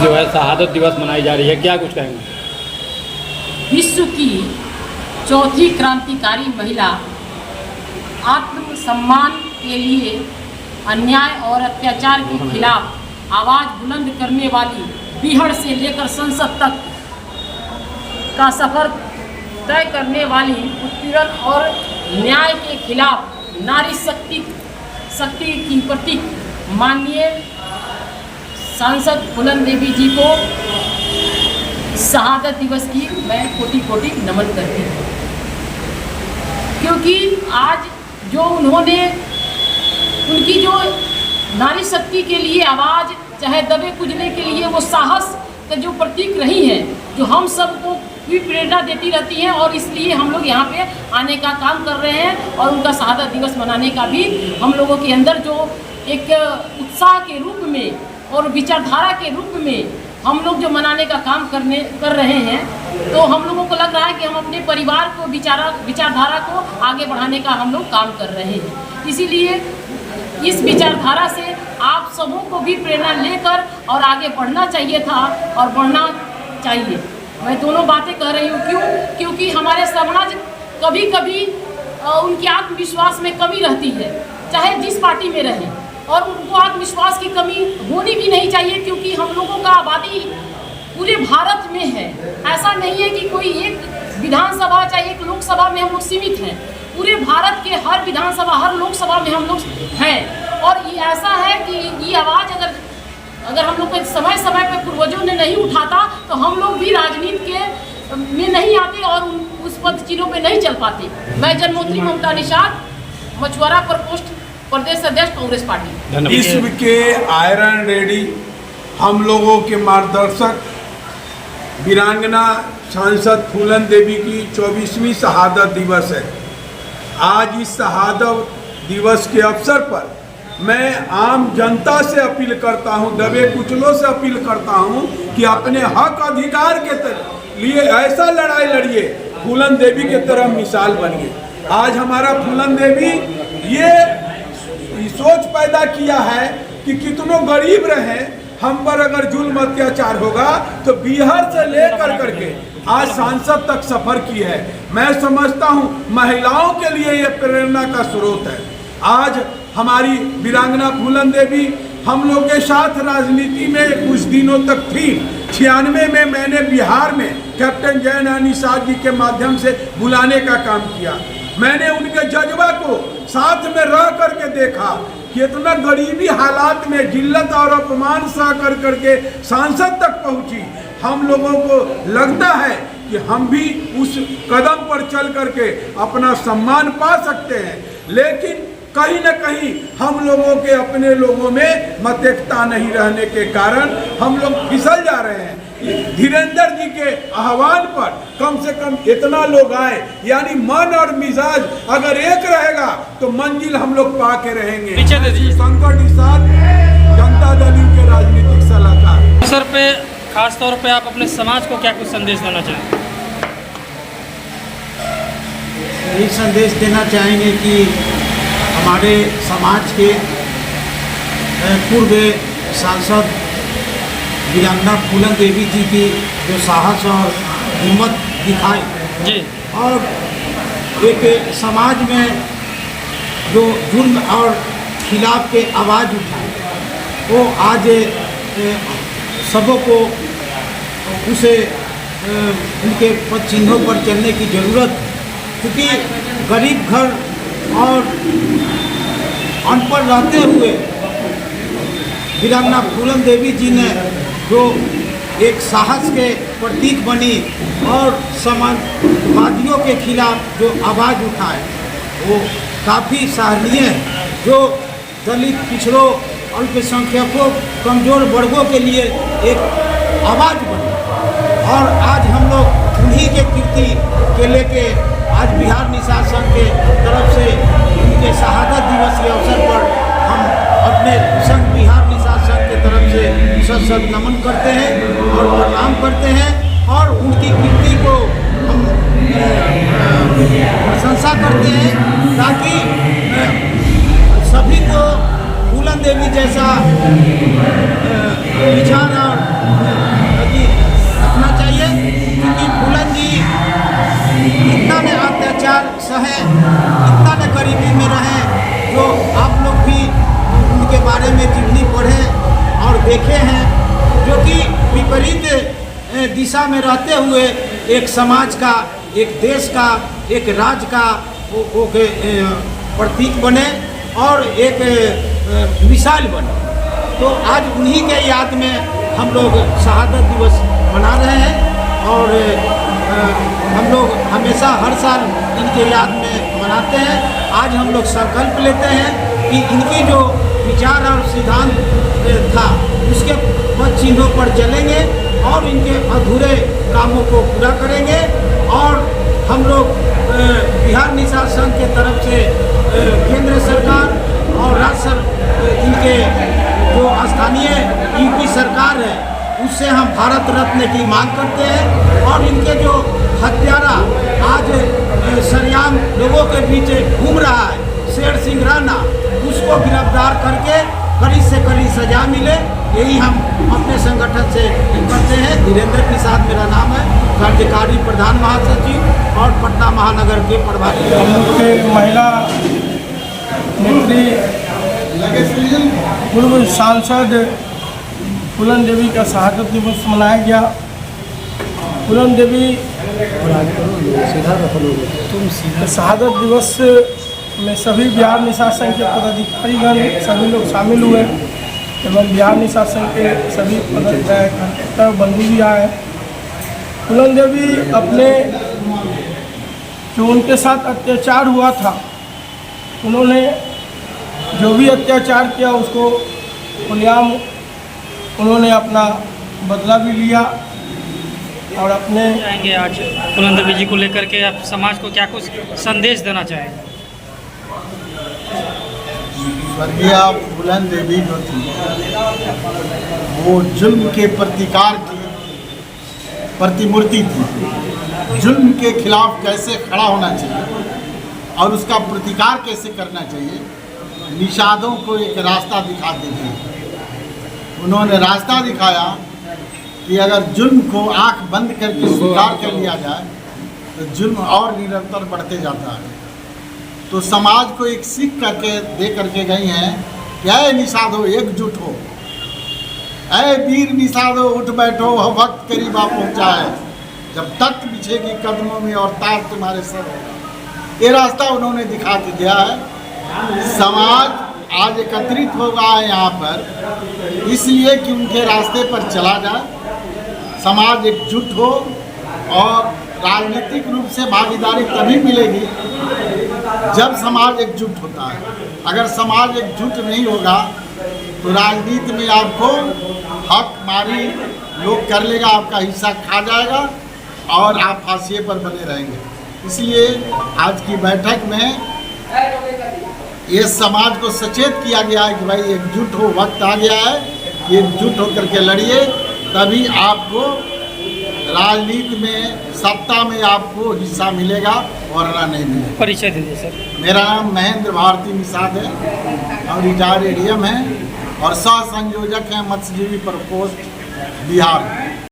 जो है शहादत दिवस मनाई जा रही है, क्या कुछ कहेंगे? विश्व की चौथी क्रांतिकारी महिला, आत्मसम्मान के लिए अन्याय और अत्याचार के खिलाफ आवाज़ बुलंद करने वाली, बिहार से लेकर संसद तक का सफर तय करने वाली, उत्पीड़न और न्याय के खिलाफ नारी शक्ति की प्रतीक माननीय सांसद फूलन देवी जी को शहादत दिवस की मैं कोटि कोटि नमन करती हूँ। क्योंकि आज जो उन्होंने उनकी जो नारी शक्ति के लिए आवाज़, चाहे दबे कुचले के लिए वो साहस का जो प्रतीक रही हैं, जो हम सबको भी प्रेरणा देती रहती हैं, और इसलिए हम लोग यहाँ पे आने का काम कर रहे हैं। और उनका शहादत दिवस मनाने का भी हम लोगों के अंदर जो एक उत्साह के रूप में और विचारधारा के रूप में हम लोग जो मनाने का काम कर रहे हैं, तो हम लोगों को लग रहा है कि हम अपने परिवार को विचारधारा को आगे बढ़ाने का हम लोग काम कर रहे हैं। इसीलिए इस विचारधारा से आप सबों को भी प्रेरणा लेकर और आगे बढ़ना चाहिए था और बढ़ना चाहिए। मैं दोनों बातें कह रही हूँ, क्योंकि हमारे समाज कभी कभी उनके आत्मविश्वास में कमी रहती है, चाहे जिस पार्टी में रहे, और उनको आत्मविश्वास की कमी होनी भी नहीं चाहिए, क्योंकि हम लोगों का आबादी पूरे भारत में है। ऐसा नहीं है कि कोई एक विधानसभा चाहे एक लोकसभा में हम लोग सीमित हैं। पूरे भारत के हर विधानसभा, हर लोकसभा में हम लोग हैं। और ये ऐसा है कि ये आवाज़ अगर हम लोग को समय समय पर पूर्वजों ने नहीं उठाता, तो हम लोग भी राजनीति के में नहीं आते और उस पद चिन्हों पे नहीं चल पाते। मैं जन्मोत्री ममता निषाद, मछुआरा प्रकोष्ठ प्रदेश अध्यक्ष, कांग्रेस पार्टी। विश्व के आयरन लेडी, हम लोगों के मार्गदर्शक वीरांगना सांसद फूलन देवी की 24वीं शहादत दिवस है। आज इस शहादत दिवस के अवसर पर मैं आम जनता से अपील करता हूं, दबे कुचलों से अपील करता हूं कि अपने हक अधिकार के लिए ऐसा लड़ाई लड़िए, फूलन देवी के तरह मिसाल बनिए। आज हमारा फूलन देवी ये सोच पैदा किया है कि कितनों गरीब रहे, हम पर अगर जुल्म अत्याचार होगा तो बिहार से लेकर करके आज सांसद तक सफर की है। मैं समझता हूं महिलाओं के लिए ये प्रेरणा का स्रोत है। आज हमारी वीरांगना फूलन देवी हम लोग के साथ राजनीति में कुछ दिनों तक थी। 96 में मैंने बिहार में कैप्टन जय निषाद जी के माध्यम से बुलाने का काम किया। मैंने उनके जज्बा को साथ में रह करके देखा कि इतना गरीबी हालात में जिल्लत और अपमान सह करके सांसद तक पहुंची। हम लोगों को लगता है कि हम भी उस कदम पर चल करके अपना सम्मान पा सकते हैं, लेकिन कहीं न कहीं हम लोगों के अपने लोगों में मत एकता नहीं रहने के कारण हम लोग फिसल जा रहे हैं। धीरेन्द्र जी के आह्वान पर कम से कम इतना लोग आए, यानी मन और मिजाज अगर एक रहेगा तो मंजिल हम लोग पा के रहेंगे। शंकर निषाद, जनता दल के राजनीतिक सलाहकार। सर पे खास तौर पे आप अपने समाज को क्या कुछ संदेश देना चाहेंगे? यही संदेश देना चाहेंगे कि हमारे समाज के पूर्व सांसद वीरांगना फूलन देवी जी की जो साहस और हिम्मत दिखाई जी, और एक समाज में जो जुल्म और खिलाफ के आवाज़ उठाई, वो आज सबों को उसे उनके पद चिन्हों पर चलने की ज़रूरत है। क्योंकि गरीब घर और अनपढ़ रहते हुए वीरांगना फूलन देवी जी ने जो एक साहस के प्रतीक बनी और समाजवादियों के खिलाफ जो आवाज़ उठाए, वो काफ़ी सराहनीय है। जो दलित, पिछड़ों, अल्पसंख्यकों, कमज़ोर वर्गों के लिए एक आवाज़ बनी, और आज हम लोग उन्हीं के कीर्ति के लेके आज बिहार निषाद संघ के तरफ से उनके शहादत दिवस के अवसर पर हम अपने संघ बिहार निषाद संघ के तरफ से सत नमन करते हैं और प्रणाम करते हैं, और उनकी कीर्ति को हम प्रशंसा करते हैं, ताकि सभी को फूलन देवी जैसा विचार और प्रति रखना चाहिए, क्योंकि फूलन जी इतना ने अत्याचार सहे, इतना ने गरीबी में रहे, जो आप लोग भी उनके बारे में जीवनी पढ़े और देखे हैं, जो कि विपरीत दिशा में रहते हुए एक समाज का, एक देश का, एक राज्य का वो प्रतीक बने और एक मिसाल बने। तो आज उन्हीं के याद में हम लोग शहादत दिवस मना रहे हैं और हम लोग हमेशा हर साल इनके याद में मनाते हैं। आज हम लोग संकल्प लेते हैं कि इनकी जो विचार और सिद्धांत था उसके पद चिन्हों पर चलेंगे और इनके अधूरे कामों को पूरा करेंगे। और हम लोग बिहार निषाद संघ के तरफ से केंद्र सरकार और राज्य इनके जो स्थानीय यूपी सरकार है उससे हम भारत रत्न की मांग करते हैं। और इनके जो हत्यारा आज सरेआम लोगों के बीच घूम रहा है शेर सिंह राणा, उसको गिरफ्तार करके कड़ी से कड़ी सजा मिले, यही हम अपने संगठन से करते हैं। धीरेन्द्र प्रसाद मेरा नाम है, कार्यकारी प्रधान महासचिव और पटना महानगर के प्रभारी। हम लोग के महिला नेत्री पूर्व सांसद फूलन देवी का शहादत दिवस मनाया गया। फूलन देवी शहादत दिवस में सभी बिहार निषाद संघ के पदाधिकारीगण सभी लोग शामिल हुए एवं बिहार निषाद संघ के सभी कार्यकर्ता बंधु भी आए। फूलन देवी अपने जो उनके साथ अत्याचार हुआ था, उन्होंने जो भी अत्याचार किया उसको खुलेआम उन्होंने अपना बदला भी लिया और अपने आएंगे। आज फूलन देवी जी को लेकर के आप समाज को क्या कुछ संदेश देना चाहेंगे? स्वर्गीय फूलन देवी जो थी वो जुल्म के प्रतिकार की प्रतिमूर्ति थी। जुल्म के खिलाफ कैसे खड़ा होना चाहिए और उसका प्रतिकार कैसे करना चाहिए, निषादों को एक रास्ता दिखाते थे। उन्होंने रास्ता दिखाया कि अगर जुल्म को आंख बंद करके स्वीकार कर लिया जाए तो जुल्म और निरंतर बढ़ते जाता है। तो समाज को एक सीख करके दे करके गई हैं कि ऐ निषादो एकजुट हो, ऐ वीर निषादो उठ बैठो, वक्त करीब आ पहुँचा है, जब तख्त बिछेगी कदमों में और ताज तुम्हारे सर होगा। ये रास्ता उन्होंने दिखा के दिया है। समाज आज एकत्रित होगा है यहाँ पर इसलिए कि उनके रास्ते पर चला जाए, समाज एकजुट हो और राजनीतिक रूप से भागीदारी तभी मिलेगी जब समाज एकजुट होता है। अगर समाज एकजुट नहीं होगा तो राजनीति में आपको हक मारी लोग कर लेगा, आपका हिस्सा खा जाएगा और आप फांसी पर बने रहेंगे। इसलिए आज की बैठक में ये समाज को सचेत किया गया है कि भाई एकजुट हो, वक्त आ गया है, एकजुट होकर के लड़िए, तभी आपको राजनीति में सत्ता में आपको हिस्सा मिलेगा वरना नहीं मिलेगा। परिचय दीजिए सर। मेरा नाम महेंद्र भारती निषाद है और रिटायर्ड एडीएम है और सह संयोजक हैं मत्स्यजीवी प्रकोष्ठ बिहार।